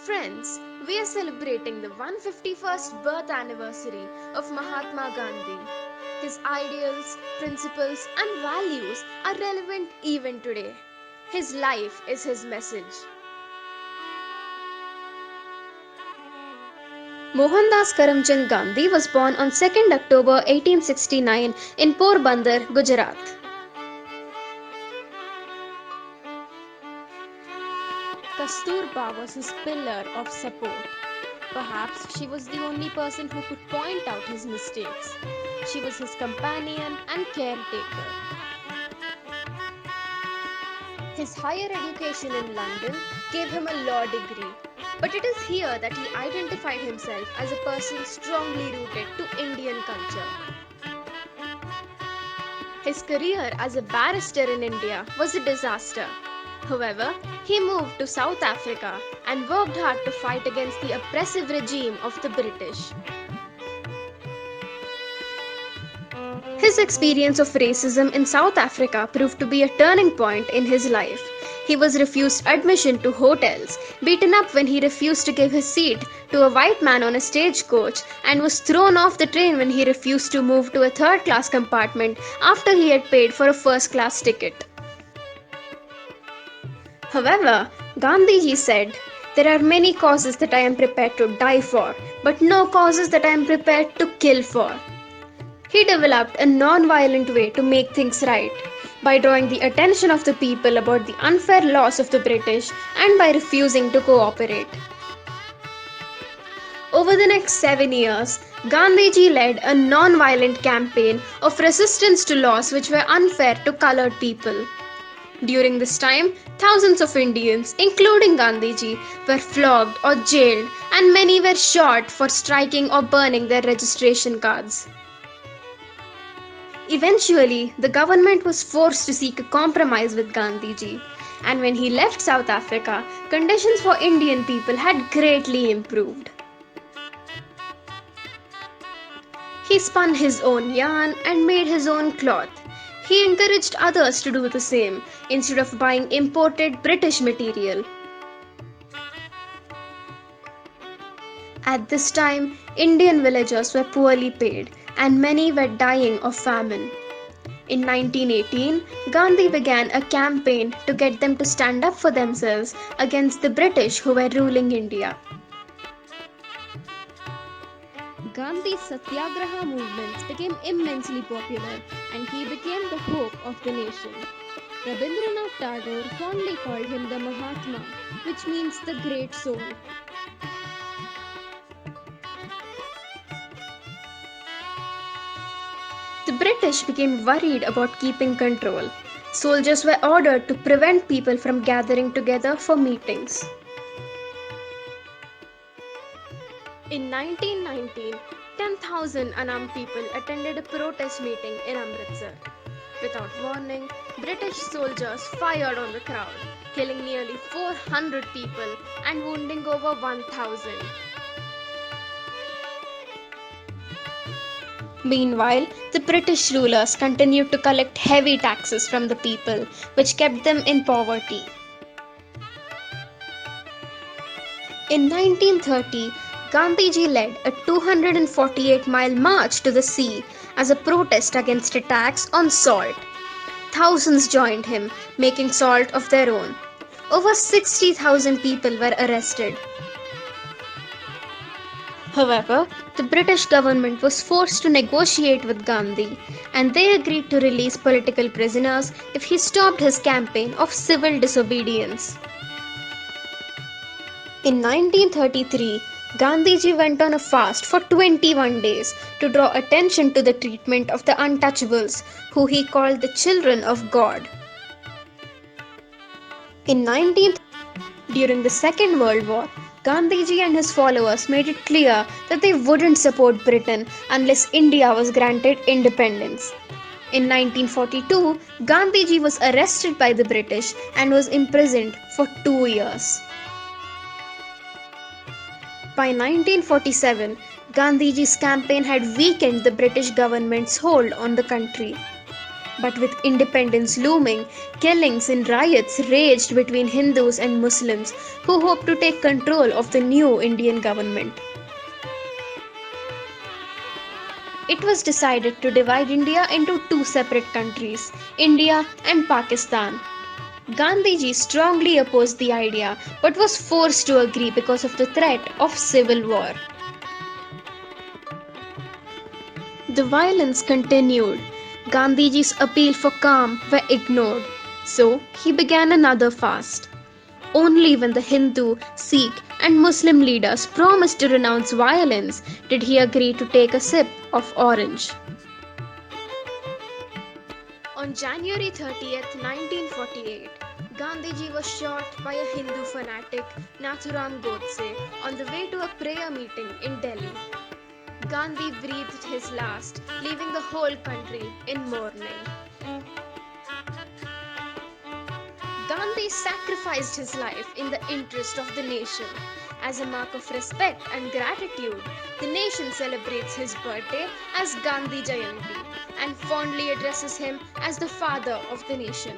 Friends, we are celebrating the 151st birth anniversary of Mahatma Gandhi. His ideals, principles, and values are relevant even today. His life is his message. Mohandas Karamchand Gandhi was born on 2nd October 1869 in Porbandar, Gujarat. Kasturba was his pillar of support. Perhaps she was the only person who could point out his mistakes. She was his companion and caretaker. His higher education in London gave him a law degree, but it is here that he identified himself as a person strongly rooted to Indian culture. His career as a barrister in India was a disaster. However, he moved to South Africa and worked hard to fight against the oppressive regime of the British. His experience of racism in South Africa proved to be a turning point in his life. He was refused admission to hotels, beaten up when he refused to give his seat to a white man on a stagecoach, and was thrown off the train when he refused to move to a third class compartment after he had paid for a first class ticket. However, Gandhiji said, "There are many causes that I am prepared to die for, but no causes that I am prepared to kill for." He developed a non-violent way to make things right by drawing the attention of the people about the unfair laws of the British and by refusing to cooperate. Over the next 7 years, Gandhiji led a non-violent campaign of resistance to laws which were unfair to colored people. During this time, thousands of Indians, including Gandhiji, were flogged or jailed, and many were shot for striking or burning their registration cards. Eventually, the government was forced to seek a compromise with Gandhiji, and when he left South Africa, conditions for Indian people had greatly improved. He spun his own yarn and made his own cloth. He encouraged others to do the same instead of buying imported British material. At this time, Indian villagers were poorly paid and many were dying of famine. In 1918, Gandhi began a campaign to get them to stand up for themselves against the British who were ruling India. Gandhi's Satyagraha movements became immensely popular and he became the hope of the nation. Rabindranath Tagore fondly called him the Mahatma, which means the great soul. The British became worried about keeping control. Soldiers were ordered to prevent people from gathering together for meetings. In 1919, 10,000 unarmed people attended a protest meeting in Amritsar. Without warning, British soldiers fired on the crowd, killing nearly 400 people and wounding over 1,000. Meanwhile, the British rulers continued to collect heavy taxes from the people, which kept them in poverty. In 1930, Gandhiji led a 248-mile march to the sea as a protest against a tax on salt. Thousands joined him, making salt of their own. Over 60,000 people were arrested. However, the British government was forced to negotiate with Gandhi, and they agreed to release political prisoners if he stopped his campaign of civil disobedience. In 1933, Gandhiji went on a fast for 21 days to draw attention to the treatment of the untouchables, who he called the children of God. In 1930, during the Second World War, Gandhiji and his followers made it clear that they wouldn't support Britain unless India was granted independence. In 1942, Gandhiji was arrested by the British and was imprisoned for 2 years. By 1947, Gandhiji's campaign had weakened the British government's hold on the country. But with independence looming, killings and riots raged between Hindus and Muslims who hoped to take control of the new Indian government. It was decided to divide India into two separate countries, India and Pakistan. Gandhiji strongly opposed the idea but was forced to agree because of the threat of civil war. The violence continued. Gandhiji's appeal for calm were ignored, so he began another fast. Only when the Hindu, Sikh, and Muslim leaders promised to renounce violence did he agree to take a sip of orange. On January 30th, 1948, Gandhiji was shot by a Hindu fanatic, Nathuram Godse, on the way to a prayer meeting in Delhi. Gandhi breathed his last, leaving the whole country in mourning. Gandhi sacrificed his life in the interest of the nation. As a mark of respect and gratitude, the nation celebrates his birthday as Gandhi Jayanti and fondly addresses him as the father of the nation.